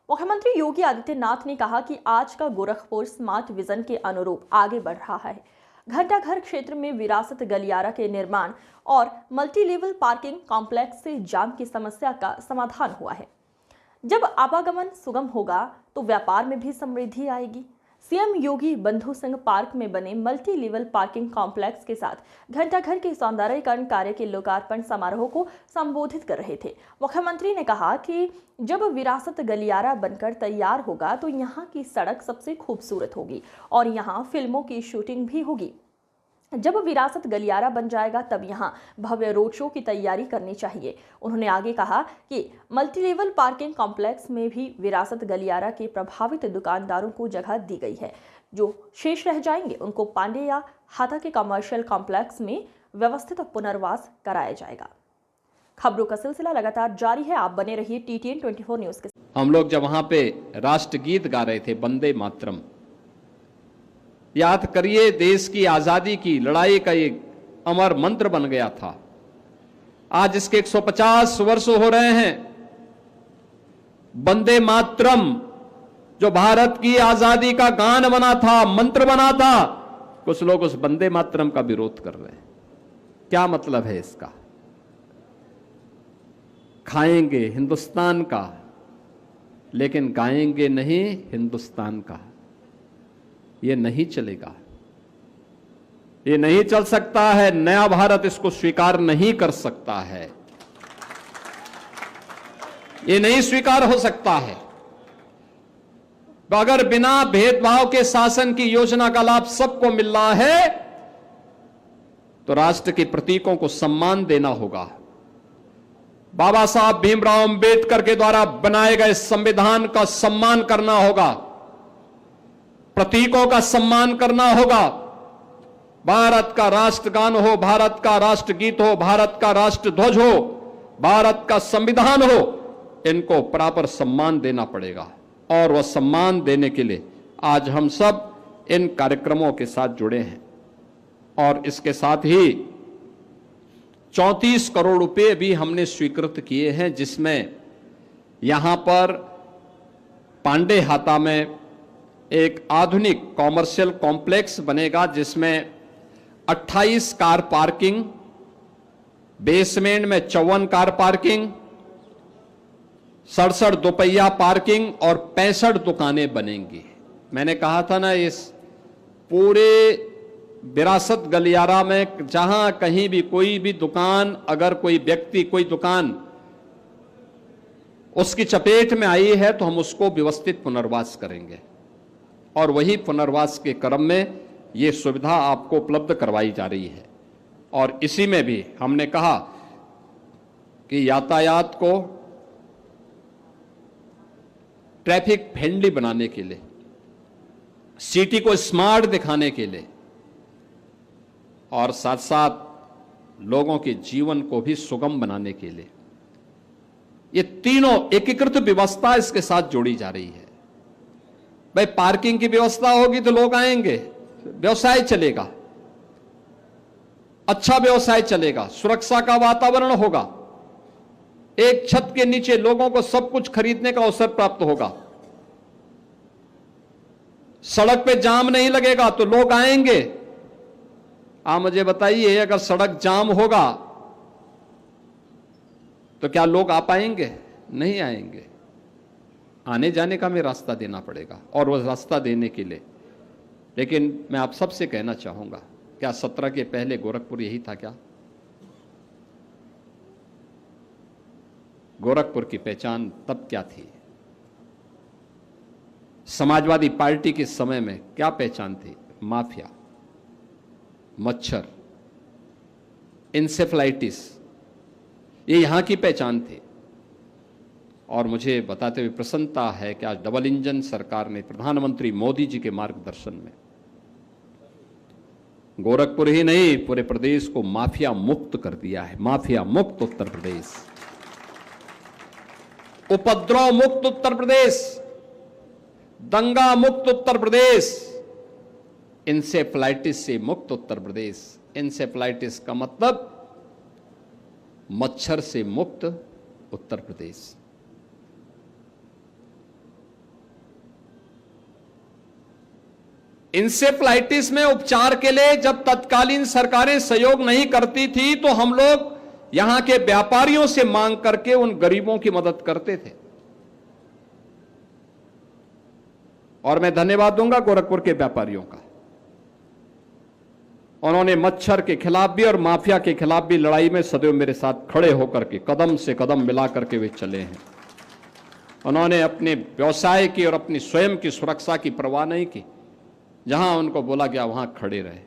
मुख्यमंत्री योगी आदित्यनाथ ने कहा कि आज का गोरखपुर स्मार्ट विजन के अनुरूप आगे बढ़ रहा है। घंटाघर क्षेत्र में विरासत गलियारा के निर्माण और मल्टी लेवल पार्किंग कॉम्प्लेक्स से जाम की समस्या का समाधान हुआ है। जब आवागमन सुगम होगा तो व्यापार में भी समृद्धि आएगी। सीएम योगी बंधु सिंह पार्क में बने मल्टी लेवल पार्किंग कॉम्प्लेक्स के साथ घंटाघर के सौंदर्यीकरण कार्य के लोकार्पण समारोह को संबोधित कर रहे थे। मुख्यमंत्री ने कहा कि जब विरासत गलियारा बनकर तैयार होगा तो यहाँ की सड़क सबसे खूबसूरत होगी और यहाँ फिल्मों की शूटिंग भी होगी। जब विरासत गलियारा बन जाएगा तब यहाँ भव्य रोड शो की तैयारी करनी चाहिए। उन्होंने आगे कहा कि मल्टी लेवल पार्किंग कॉम्प्लेक्स में भी विरासत गलियारा के प्रभावित दुकानदारों को जगह दी गई है। जो शेष रह जाएंगे उनको पांडे या हाथा के कमर्शियल कॉम्प्लेक्स में व्यवस्थित पुनर्वास कराया जाएगा। खबरों का सिलसिला लगातार जारी है। आप बने रहिए TTN 24 न्यूज के साथ। हम लोग जब वहां पे राष्ट्रगीत गा रहे थे, वंदे मातरम, याद करिए, देश की आजादी की लड़ाई का एक अमर मंत्र बन गया था। आज इसके 150 वर्ष हो रहे हैं। वंदे मातरम जो भारत की आजादी का गान बना था, मंत्र बना था, कुछ लोग उस वंदे मातरम का विरोध कर रहे हैं। क्या मतलब है इसका? खाएंगे हिंदुस्तान का लेकिन गाएंगे नहीं हिंदुस्तान का। ये नहीं चलेगा, ये नहीं चल सकता है। नया भारत इसको स्वीकार नहीं कर सकता है, ये नहीं स्वीकार हो सकता है। अगर बिना भेदभाव के शासन की योजना का लाभ सबको मिल रहा है तो राष्ट्र के प्रतीकों को सम्मान देना होगा। बाबा साहब भीमराव अंबेडकर के द्वारा बनाए गए संविधान का सम्मान करना होगा, प्रतीकों का सम्मान करना होगा। भारत का राष्ट्रगान हो, भारत का राष्ट्रगीत हो, भारत का राष्ट्रध्वज हो, भारत का संविधान हो, इनको प्रॉपर सम्मान देना पड़ेगा। और वह सम्मान देने के लिए आज हम सब इन कार्यक्रमों के साथ जुड़े हैं। और इसके साथ ही 34 करोड़ रुपए भी हमने स्वीकृत किए हैं, जिसमें यहां पर पांडे हाता में एक आधुनिक कॉमर्शियल कॉम्प्लेक्स बनेगा, जिसमें 28 कार पार्किंग, बेसमेंट में 54 कार पार्किंग, 67 दोपहिया पार्किंग और 65 दुकानें बनेंगी। मैंने कहा था ना, इस पूरे विरासत गलियारा में जहां कहीं भी कोई भी दुकान, अगर कोई व्यक्ति कोई दुकान उसकी चपेट में आई है तो हम उसको व्यवस्थित पुनर्वास करेंगे। और वही पुनर्वास के क्रम में ये सुविधा आपको उपलब्ध करवाई जा रही है। और इसी में भी हमने कहा कि यातायात को ट्रैफिक फ्रेंडली बनाने के लिए, सिटी को स्मार्ट दिखाने के लिए और साथ साथ लोगों के जीवन को भी सुगम बनाने के लिए ये तीनों एकीकृत व्यवस्था इसके साथ जोड़ी जा रही है। भाई, पार्किंग की व्यवस्था होगी तो लोग आएंगे, व्यवसाय चलेगा, अच्छा व्यवसाय चलेगा, सुरक्षा का वातावरण होगा, एक छत के नीचे लोगों को सब कुछ खरीदने का अवसर प्राप्त होगा, सड़क पे जाम नहीं लगेगा तो लोग आएंगे। आप मुझे बताइए, अगर सड़क जाम होगा तो क्या लोग आ पाएंगे? नहीं आएंगे। आने जाने का हमें रास्ता देना पड़ेगा। और वह रास्ता देने के लिए, लेकिन मैं आप सबसे कहना चाहूंगा, क्या 17 के पहले गोरखपुर यही था क्या? गोरखपुर की पहचान तब क्या थी? समाजवादी पार्टी के समय में क्या पहचान थी? माफिया, मच्छर, इंसेफ्लाइटिस, ये यहां की पहचान थी। और मुझे बताते हुए प्रसन्नता है कि आज डबल इंजन सरकार ने प्रधानमंत्री मोदी जी के मार्गदर्शन में गोरखपुर ही नहीं पूरे प्रदेश को माफिया मुक्त कर दिया है। माफिया मुक्त उत्तर प्रदेश, उपद्रव मुक्त उत्तर प्रदेश, दंगा मुक्त उत्तर प्रदेश, इंसेफ्लाइटिस से मुक्त उत्तर प्रदेश। इंसेफ्लाइटिस का मतलब मच्छर से मुक्त उत्तर प्रदेश। इंसेफ्लाइटिस में उपचार के लिए जब तत्कालीन सरकारें सहयोग नहीं करती थी तो हम लोग यहां के व्यापारियों से मांग करके उन गरीबों की मदद करते थे। और मैं धन्यवाद दूंगा गोरखपुर के व्यापारियों का। उन्होंने मच्छर के खिलाफ भी और माफिया के खिलाफ भी लड़ाई में सदैव मेरे साथ खड़े होकर के कदम से कदम मिला करके वे चले हैं। उन्होंने अपने व्यवसाय की और अपनी स्वयं की सुरक्षा की परवाह नहीं की। जहां उनको बोला गया वहां खड़े रहे।